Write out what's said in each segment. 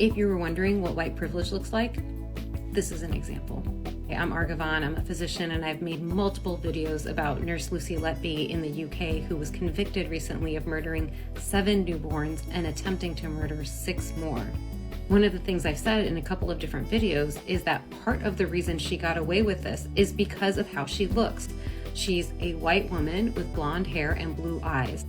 If you were wondering what white privilege looks like, this is an example. I'm Argavan, I'm a physician, and I've made multiple videos about Nurse Lucy Letby in the UK, who was convicted recently of murdering 7 newborns and attempting to murder 6 more. One of the things I've said in a couple of different videos is that part of the reason she got away with this is because of how she looks. She's a white woman with blonde hair and blue eyes.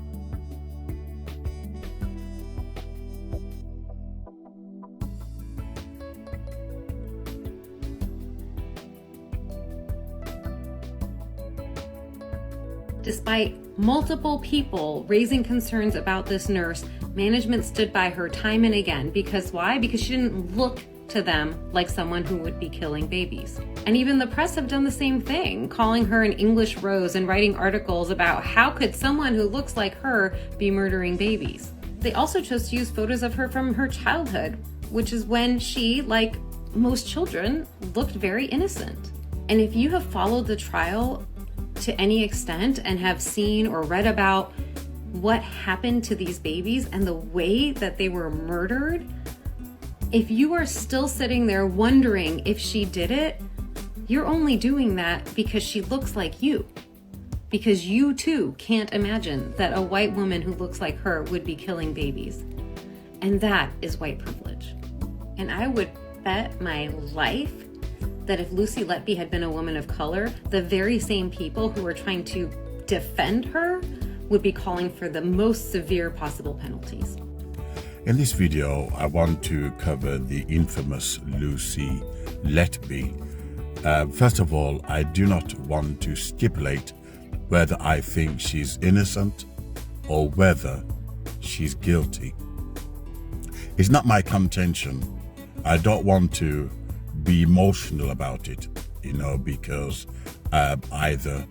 Despite multiple people raising concerns about this nurse, management stood by her time and again. Because why? Because she didn't look to them like someone who would be killing babies. And even the press have done the same thing, calling her an English rose and writing articles about how could someone who looks like her be murdering babies. They also chose to use photos of her from her childhood, which is when she, like most children, looked very innocent. And if you have followed the trial to any extent and have seen or read about what happened to these babies and the way that they were murdered, if you are still sitting there wondering if she did it, you're only doing that because she looks like you. Because you too can't imagine that a white woman who looks like her would be killing babies. And that is white privilege. And I would bet my life that if Lucy Letby had been a woman of color, the very same people who were trying to defend her would be calling for the most severe possible penalties. In this video, I want to cover the infamous Lucy Letby. First of all, I do not want to stipulate whether I think she's innocent or whether she's guilty. It's not my contention. I don't want to be emotional about it, because either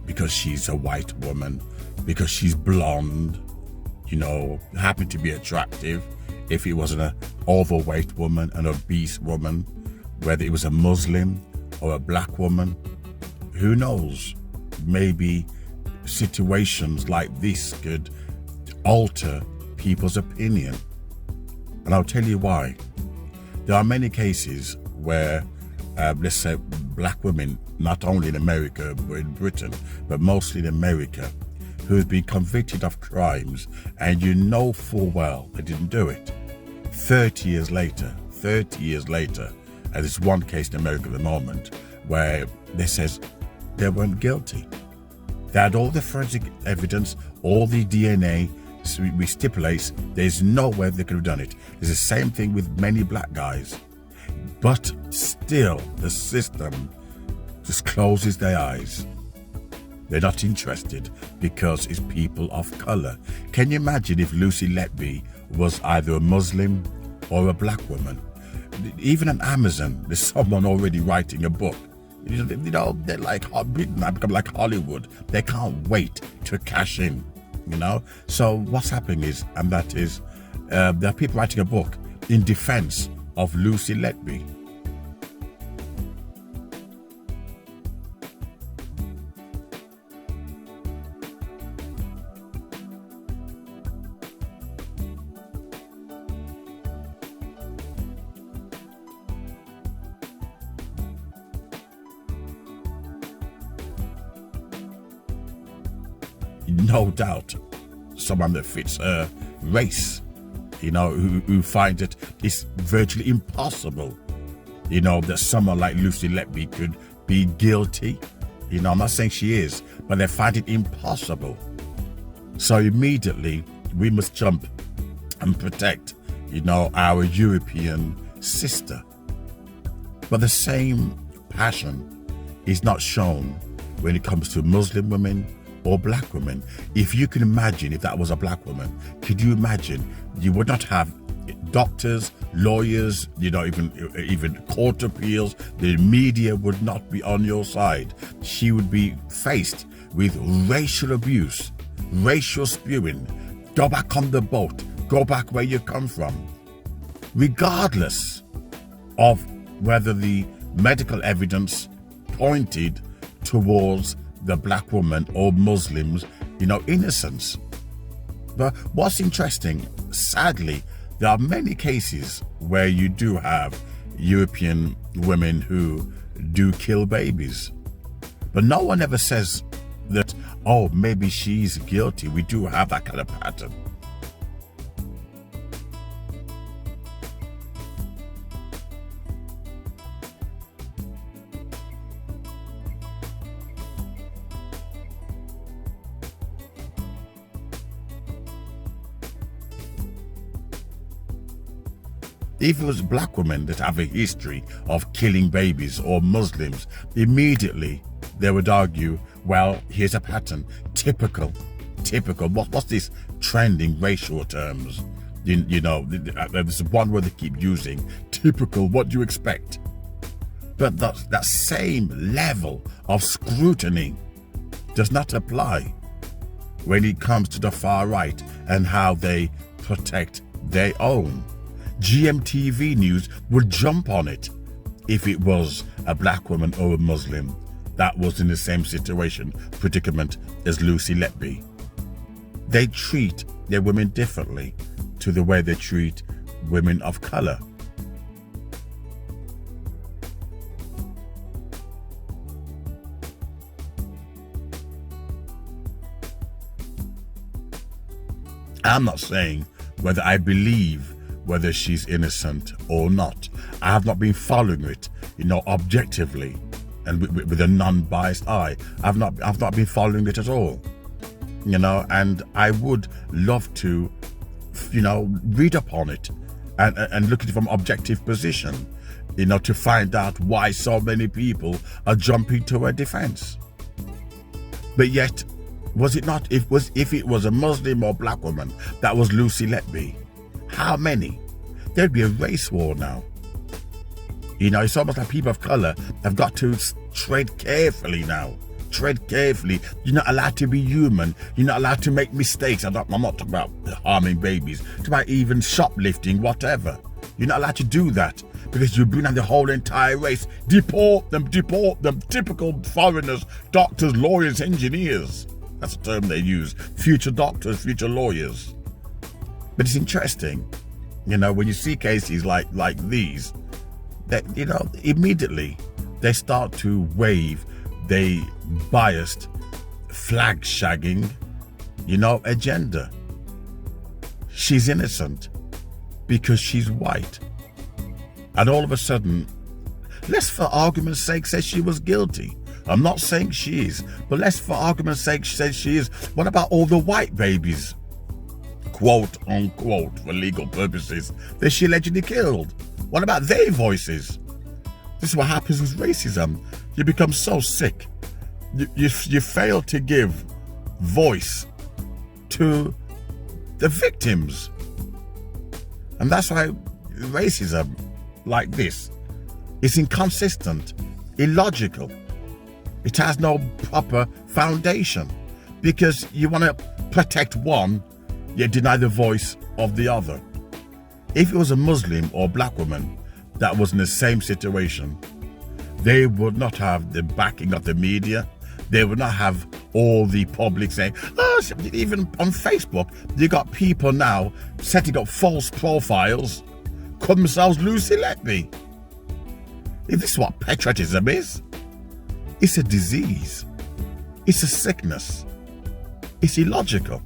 because she's a white woman, because she's blonde, happen to be attractive. If it wasn't an overweight woman, an obese woman, whether it was a Muslim or a black woman, who knows? Maybe situations like this could alter people's opinion. And I'll tell you why. There are many cases where, let's say, black women, not only in America, but in Britain, but mostly in America, who have been convicted of crimes, and you know full well they didn't do it. 30 years later, and there's one case in America at the moment where they says they weren't guilty. They had all the forensic evidence, all the DNA, so we stipulate there's no way they could have done it. It's the same thing with many black guys. But still, the system just closes their eyes. They're not interested because it's people of color. Can you imagine if Lucy Letby was either a Muslim or a black woman? Even on Amazon, there's someone already writing a book. They're like Britain, I become like Hollywood. They can't wait to cash in, So what's happening is, and that is, there are people writing a book in defense of Lucy Letby. No doubt, someone that fits her race, who finds it it's virtually impossible, that someone like Lucy Letby could be guilty. I'm not saying she is, but they find it impossible. So immediately we must jump and protect, our European sister. But the same passion is not shown when it comes to Muslim women or black women. If you can imagine, if that was a black woman, could you imagine? You would not have doctors, lawyers, even court appeals. The media would not be on your side. She would be faced with racial abuse, racial spewing. Go back on the boat. Go back where you come from. Regardless of whether the medical evidence pointed towards the black woman or Muslims, innocence. But what's interesting, sadly, There are many cases where you do have European women who do kill babies. But no one ever says that, oh, maybe she's guilty. We do have that kind of pattern. If it was black women that have a history of killing babies or Muslims, immediately they would argue, well, here's a pattern. Typical. What's this trending racial terms? You know, there's one word they keep using. Typical, what do you expect? But that same level of scrutiny does not apply when it comes to the far right and how they protect their own. GMTV News would jump on it if it was a black woman or a Muslim that was in the same predicament as Lucy Letby. They treat their women differently to the way they treat women of color. I'm not saying whether I believe whether she's innocent or not. I have not been following it, objectively and with a non-biased eye. I've not been following it at all, and I would love to, read upon it and look at it from objective position, to find out why so many people are jumping to her defense. But yet, was it not, if it was a Muslim or black woman that was Lucy Letby, how many? There'd be a race war now. It's almost like people of color have got to tread carefully now. Tread carefully. You're not allowed to be human. You're not allowed to make mistakes. I'm not talking about harming babies. I'm talking about even shoplifting, whatever. You're not allowed to do that because you bring down the whole entire race. Deport them. Typical foreigners, doctors, lawyers, engineers. That's a term they use. Future doctors, future lawyers. But it's interesting, when you see cases like these, that, immediately they start to wave the biased flag shagging, agenda. She's innocent because she's white. And all of a sudden, let's for argument's sake say she was guilty. I'm not saying she is, but let's for argument's sake say she is. What about all the white babies, quote unquote, for legal purposes, that she allegedly killed? What about their voices? This is what happens with racism. You become so sick. You fail to give voice to the victims. And that's why racism like this is inconsistent, illogical. It has no proper foundation because you want to protect one, yet deny the voice of the other. If it was a Muslim or black woman that was in the same situation, they would not have the backing of the media. They would not have all the public saying, oh, even on Facebook, you got people now setting up false profiles, call themselves Lucy Letby. Is this what patriotism is? It's a disease. It's a sickness. It's illogical.